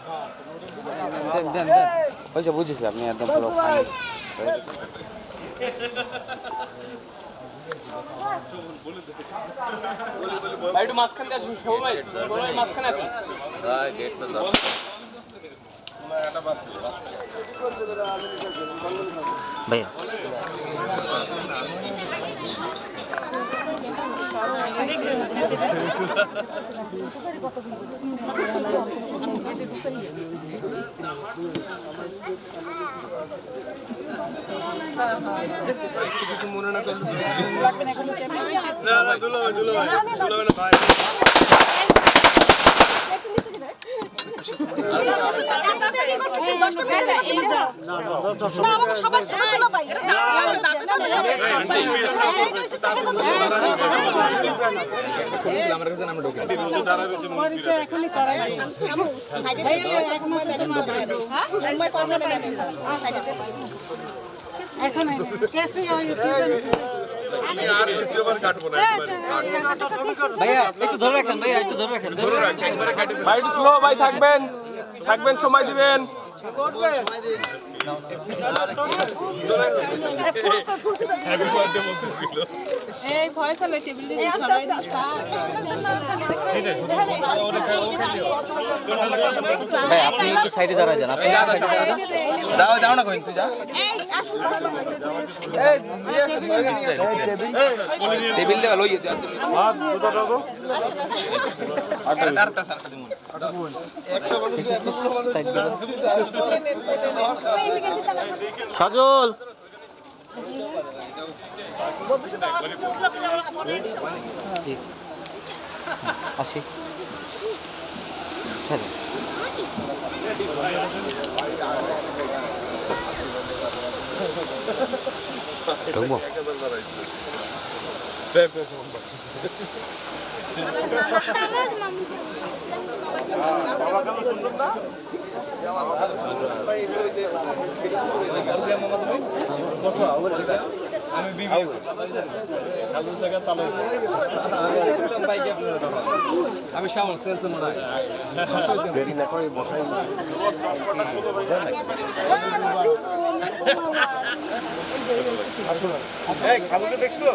দেন দেন দেন ওই যে বুঝেছি আপনি একদম পুরো ফাইন ভাই একটু মাঝখানে আসুন সবাই বলো মাঝখানে আসুন গেট তো দাও ভাইয়া কিছু মনে না করলে ভাইয়া একটু ধরে রাখেন ভাইয়া একটু ধরে রাখেন ভাই একটু স্লো ভাই থাকবেন থাকবেন সময় দিবেন এই ফয়সালের টেবিল দিয়ে সরাই দিস ভাই আপনি একটু সাইডে দাঁড়ায় যান আপনি দাও যাও না কইন তুই যা এই আসুন টেবিল লেভেল ওই হাত দুটো দাও আরেকটা স্যার সাজল আসি ঢুকবো আমি শ্যামল সেলস মনে হয় খালুকে দেখছো